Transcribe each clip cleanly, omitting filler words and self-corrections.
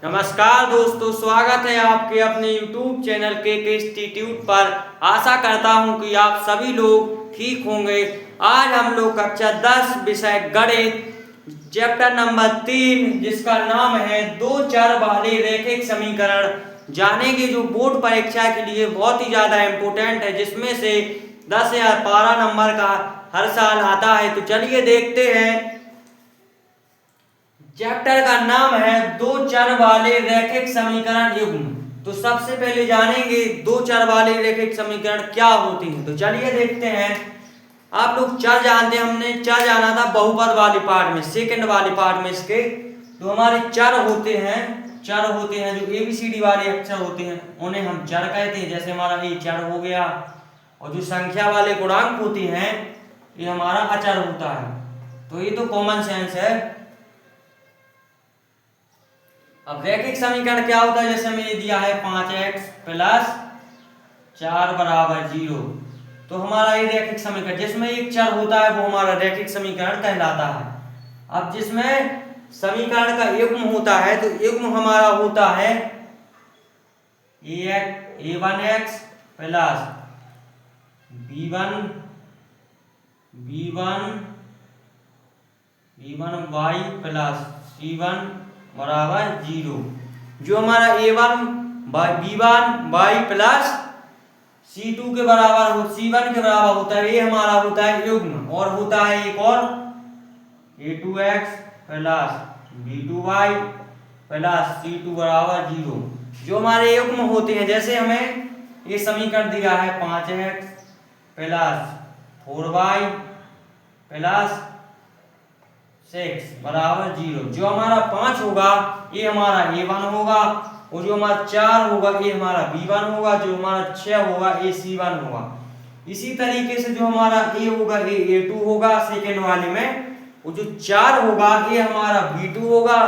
नमस्कार दोस्तों, स्वागत है आपके अपने YouTube चैनल के इंस्टीट्यूट पर। आशा करता हूं कि आप सभी लोग ठीक होंगे। आज हम लोग कक्षा 10 विषय गणित चैप्टर नंबर 3 जिसका नाम है दो चर वाले रैखिक समीकरण जानेंगे, जो बोर्ड परीक्षा के लिए बहुत ही ज़्यादा इम्पोर्टेंट है, जिसमें से 10 या 12 नंबर का हर साल आता है। तो चलिए देखते हैं। चैप्टर का नाम है दो चर वाले रैखिक समीकरण युग्म। तो सबसे पहले जानेंगे दो चर वाले रैखिक समीकरण क्या होते हैं। तो चलिए देखते हैं। आप लोग चर जानते हैं, हमने चर जाना था बहुपद वाले पार्ट में, सेकंड वाले पार्ट में इसके। तो हमारे चर होते हैं जो ABCD वाले अक्षर होते हैं उन्हें हम चर कहते हैं। जैसे हमारा ये चर हो गया, और जो संख्या वाले गुणांक होते हैं ये हमारा अचर होता है। तो ये तो कॉमन सेंस है। अब रैखिक समीकरण क्या होता है, जैसे हमें ये दिया है 5x + 4 = 0। तो हमारा ये रैखिक समीकरण जिसमें एक चर होता है वो हमारा रैखिक समीकरण कहलाता है। अब जिसमें समीकरण का युग्म होता है तो युग्म हमारा होता है a1x + b1y + c1 = 0। जो हमारा a1 b1y + c2 के बराबर हो c1 के बराबर होता है, ये हमारा होता है युग्म। और होता है एक और a2x + b2y + c2 = 0। जो हमारे युग्म होते हैं, जैसे हमें ये समीकरण दिया है 5x + 4y + 6 = 0। जो हमारा 5 होगा ये हमारा a1 होगा, और जो हमारा 4 होगा ये हमारा b1 होगा, जो हमारा 6 होगा ये c1 होगा। इसी तरीके से जो हमारा a होगा ये a2 होगा सेकेंड वाले में, और जो 4 होगा ये हमारा b2 होगा,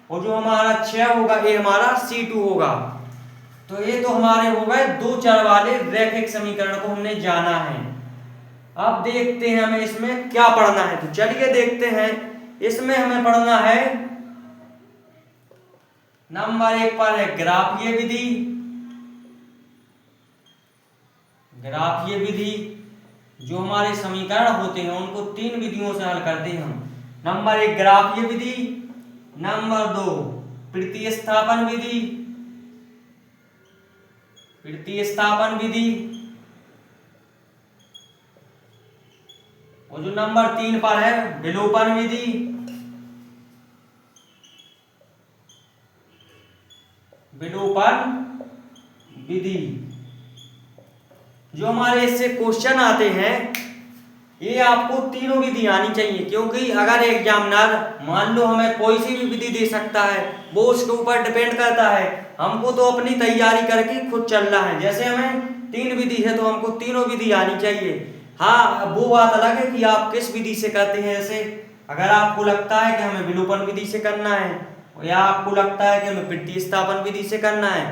और जो हमारा 6 होगा ये हमारा c2 होगा। तो ये तो हमारे हो गए दो चर वाले रैखिक समीकरण को हमने जाना है। अब देखते हैं हमें इसमें क्या पढ़ना है। तो चलिए देखते हैं। इसमें हमें पढ़ना है नंबर 1 पर है ग्राफीय विधि। ग्राफीय विधि जो हमारे समीकरण होते हैं उनको 3 विधियों से हल करते हैं हम। नंबर 1 ग्राफीय विधि, नंबर 2 प्रतिस्थापन विधि, और जो नंबर 3 पर है विलोपन विधि। जो हमारे इससे क्वेश्चन आते हैं ये आपको तीनों विधि आनी चाहिए, क्योंकि अगर एग्जामिनर मान लो हमें कोई सी भी विधि दे सकता है, वो उसके ऊपर डिपेंड करता है। हमको तो अपनी तैयारी करके खुद चलना है। जैसे हमें 3 विधि है तो हमको तीनों विधि आनी चाहिए। हाँ, वो बात अलग है कि आप किस विधि से करते हैं। जैसे अगर आपको लगता है कि हमें विलोपन विधि से करना है, या आपको लगता है कि हमें प्रतिस्थापन विधि से करना है,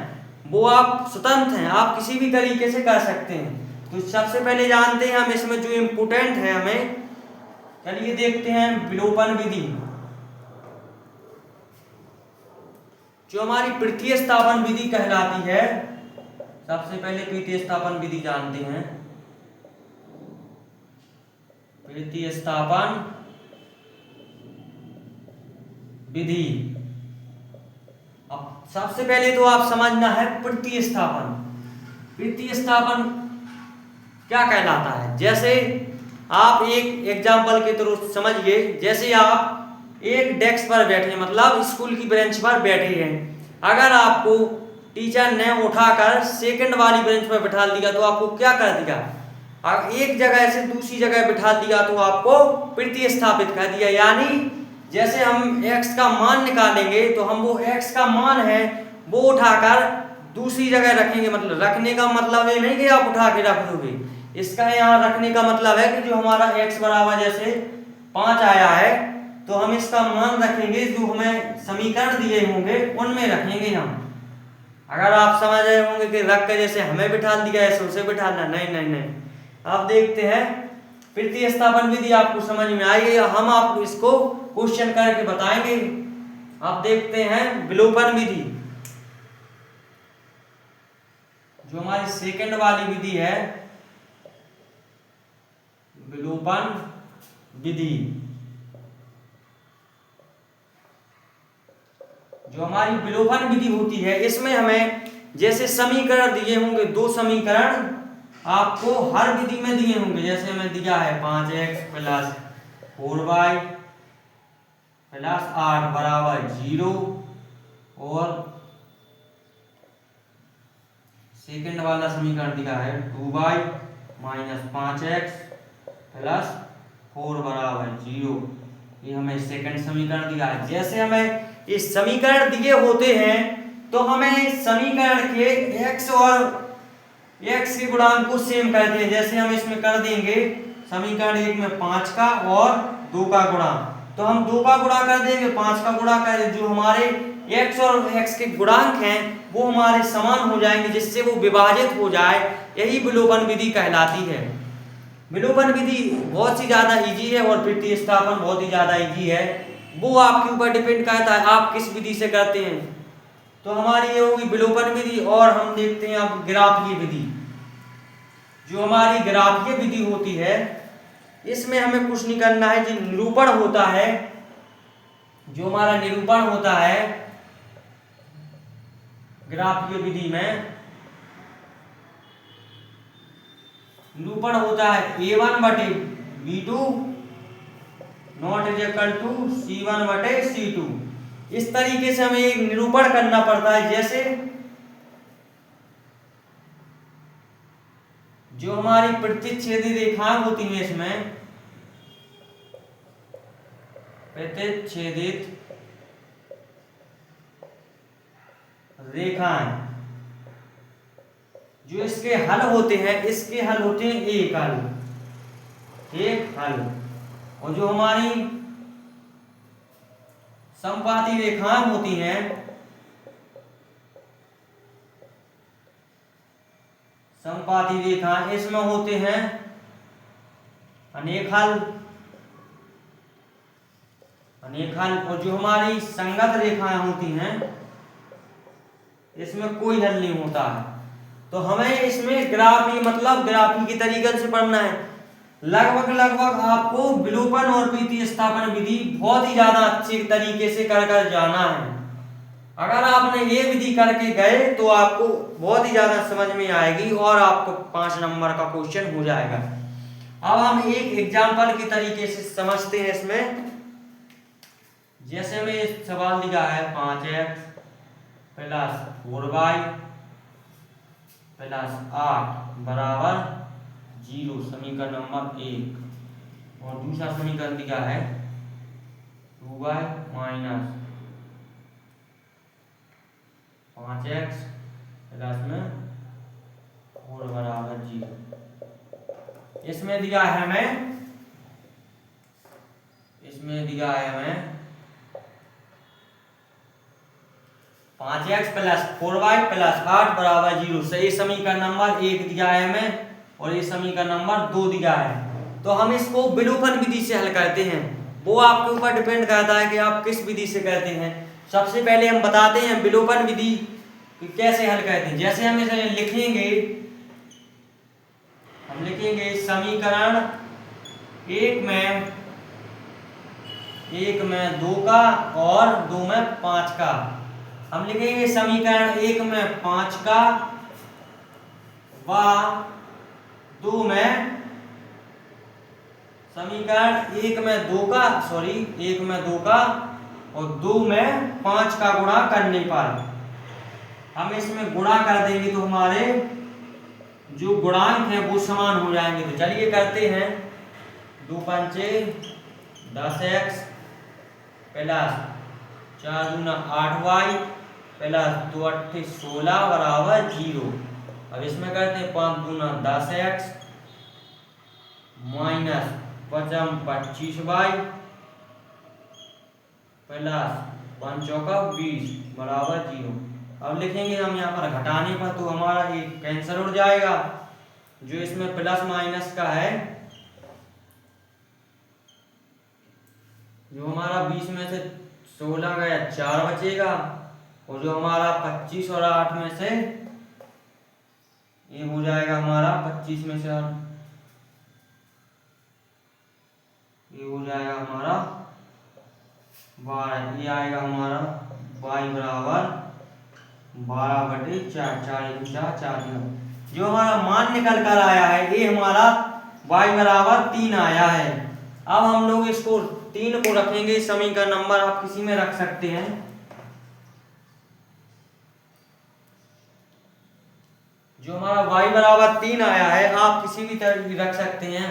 वो आप स्वतंत्र हैं, आप किसी भी तरीके से कर सकते हैं। तो सबसे पहले जानते हैं हम इसमें जो इम्पोर्टेंट है हमें, चलिए देखते हैं विलोपन विधि। जो हमारी प्रतिस्थापन विधि कहलाती है, सबसे पहले प्रतिस्थापन विधि जानते हैं। प्रतिस्थापन विधि, अब सबसे पहले तो आप समझना है प्रतिस्थापन क्या कहलाता है। जैसे आप एक एग्जाम्पल के थ्रू समझिए। जैसे आप एक डेस्क पर बैठे, मतलब स्कूल की बेंच पर बैठे हैं। अगर आपको टीचर ने उठाकर सेकंड वाली बेंच पर बिठा दिया तो आपको क्या कर दिया, अब एक जगह से दूसरी जगह बिठा दिया तो आपको प्रतिस्थापित कर दिया। यानी जैसे हम x का मान निकालेंगे तो हम वो x का मान है वो उठाकर दूसरी जगह रखेंगे। मतलब रखने का मतलब ये नहीं कि आप उठा के रख दोगे, इसका यहाँ रखने का मतलब है कि जो हमारा x बराबर जैसे 5 आया है तो हम इसका मान रखेंगे, जो हमें समीकरण दिए होंगे उनमें रखेंगे हम। अगर आप समझ रहे होंगे कि रख के जैसे हमें बिठा दिया ऐसे उसे बिठाना, नहीं। आप देखते हैं प्रतिस्थापन विधि आपको समझ में आई है, हम आपको इसको क्वेश्चन करके बताएंगे। अब देखते हैं विलोपन विधि। जो हमारी सेकंड वाली विधि है विलोपन विधि, जो हमारी विलोपन विधि होती है इसमें हमें जैसे समीकरण दिए होंगे, दो समीकरण आपको हर विधि में दिए होंगे। जैसे हमें दिया है 5x प्लस 4y प्लस 8 बराबर 0 और सेकंड वाला समीकरण दिया है 2y माइनस 5x प्लस 4 बराबर 0। ये हमें सेकंड समीकरण दिया है। जैसे हमें ये समीकरण दिए होते हैं तो हमें समीकरण के x और x के गुणांक को सेम करते हैं। जैसे हम इसमें कर देंगे समीकरण 1 में 5 का और 2 का गुणा, तो हम 2 का गुणा कर देंगे, 5 का गुणा कर देंगे, जो हमारे x और x के गुणांक हैं वो हमारे समान हो जाएंगे, जिससे वो विभाजित हो जाए। यही विलोपन विधि कहलाती है। विलोपन विधि बहुत ही ज्यादा इजी है और प्रतिस्थापन बहुत ही ज्यादा इजी है। वो आपके ऊपर डिपेंड करता है आप किस विधि से करते हैं। तो हमारी ये होगी विलोपन विधि। और हम देखते हैं अब ग्राफीय विधि। जो हमारी ग्राफीय विधि होती है इसमें हमें कुछ नहीं करना है। जो निरूपण होता है, जो हमारा निरूपण होता है ग्राफीय विधि में, निरूपण होता है a1 बटे b2 not is equal to c1 बटे c2। इस तरीके से हमें एक निरूपण करना पड़ता है। जैसे जो हमारी प्रतिच्छेदी रेखाएं होती हैं, इसमें प्रतिच्छेदित रेखाएं, जो इसके हल होते हैं, इसके हल होते हैं एक हल। और जो हमारी समपाती रेखाएं होती हैं, समपाती रेखाएं, इसमें होते हैं अनेक हल। और जो हमारी संगत रेखाएं होती हैं इसमें कोई हल नहीं होता है। तो हमें इसमें ग्राफी मतलब ग्राफी की तरीके से पढ़ना है। लगभग आपको विलोपन और प्रतिस्थापन विधि बहुत ही ज्यादा अच्छे तरीके से कर जाना है। अगर आपने ये विधि करके गए तो आपको बहुत ही ज्यादा समझ में आएगी और आपको 5 नंबर का क्वेश्चन हो जाएगा। अब हम एक एग्जाम्पल के तरीके से समझते हैं इसमें। जैसे हमें सवाल दिया है 5x प्लस 4y प्लस 8 बराबर 0, समीकरण नंबर 1। और दूसरा समीकरण दिया है 2y माइनस 5x प्लस में 4 बराबर 0। इसमें दिया है हमें 5x प्लस 4y प्लस 8 बराबर 0। सही समीकरण नंबर 1 दिया है हमें और ये समीकरण नंबर 2 दिया है। तो हम इसको विलोपन विधि से हल करते हैं। वो आपके ऊपर डिपेंड करता है कि आप किस विधि से करते हैं। सबसे पहले हम बताते हैं विलोपन विधि कैसे हल करते हैं। जैसे हम इसे लिखेंगे समीकरण 1 में 2 का और 2 में 5 का। हम लिखेंगे समीकरण 1 में 5 का व 2 में समीकरण 1 में 2 का और 2 में 5 का गुणा करने पर हम इसमें गुणा कर देंगे तो हमारे जो गुणांक हैं वो समान हो जाएंगे। तो चलिए करते हैं। 2 पंचे 10x प्लस 4 दूना 8y प्लस 2 अट्ठे 16 बराबर 0। अब इसमें करते हैं 5 दूना 10x माइनस 5 25y प्लस 5 चौका 20 बराबर 0। अब लिखेंगे हम यहाँ पर घटाने पर तो हमारा ये कैंसिल हो जाएगा। जो इसमें प्लस माइनस का है, जो हमारा 20 में से 16 गया 4 बचेगा, और जो हमारा 25 और 8 में से ये हो जाएगा हमारा 25 में से 8, ये हो जाएगा हमारा 12, ये आएगा हमारा y बराबर 12/4, 4 4 जो हमारा मान निकल कर आया है, ये हमारा y बराबर 3 आया है। अब हम लोग इसको 3 को रखेंगे, समीकरण नंबर आप किसी में रख सकते हैं। जो हमारा y बराबर 3 आया है, आप किसी भी तरह भी रख सकते हैं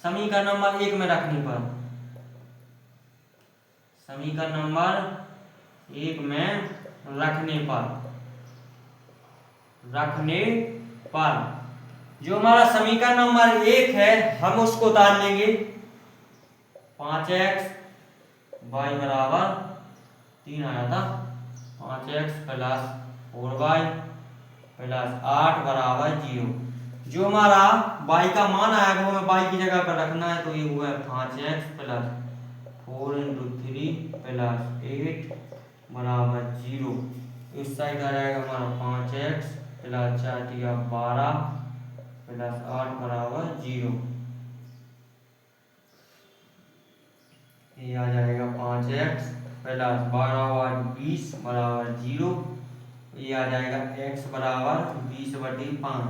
समीकरण नंबर 1 में रखने पर। समीकरण नंबर 1 में रखने पर जो हमारा समीकरण नंबर 1 है, हम उसको उतार लेंगे। 5x y बराबर 3 आया था, 5x प्लस 4y प्लस 8 बराबर 0। जो हमारा y का मान आया वो हमें y की जगह पर रखना है, तो ये हुआ 5x प्लस 4 × 3 प्लस 8 बराबर 0। इस साइड आ जाएगा हमारा 5x प्लस 4 12 प्लस 8 बराबर 0। ये आ जाएगा 5x प्लस 12 20 बराबर 0। ये आ जाएगा x बराबर 20/5,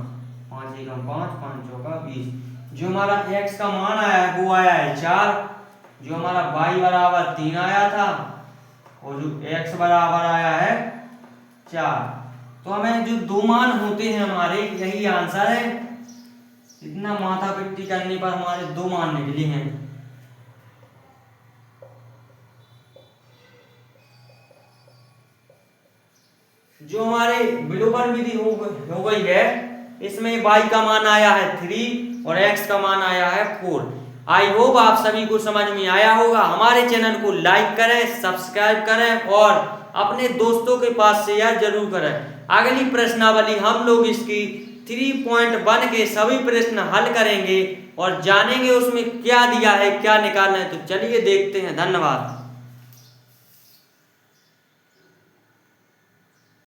5 × 5 5 × 20। जो हमारा x का मान आया है वो आया है 4। जो हमारा y बराबर 3 आया था, और जो x बराबर आया है 4। तो हमें जो दो मान होते हैं हमारे, यही आंसर है। इतना माथा पिट्टी करने पर हमारे दो मान निकले हैं। जो हमारे विलोपन विधि हो गई है, इसमें y का मान आया है 3 और x का मान आया है 4। आई होप आप सभी को समझ में आया होगा। हमारे चैनल को लाइक करें, सब्सक्राइब करें और अपने दोस्तों के पास शेयर जरूर करें। अगली प्रश्नावली हम लोग इसकी 3.1 के सभी प्रश्न हल करेंगे और जानेंगे उसमें क्या दिया है, क्या निकालना है। तो चलिए देखते हैं। धन्यवाद।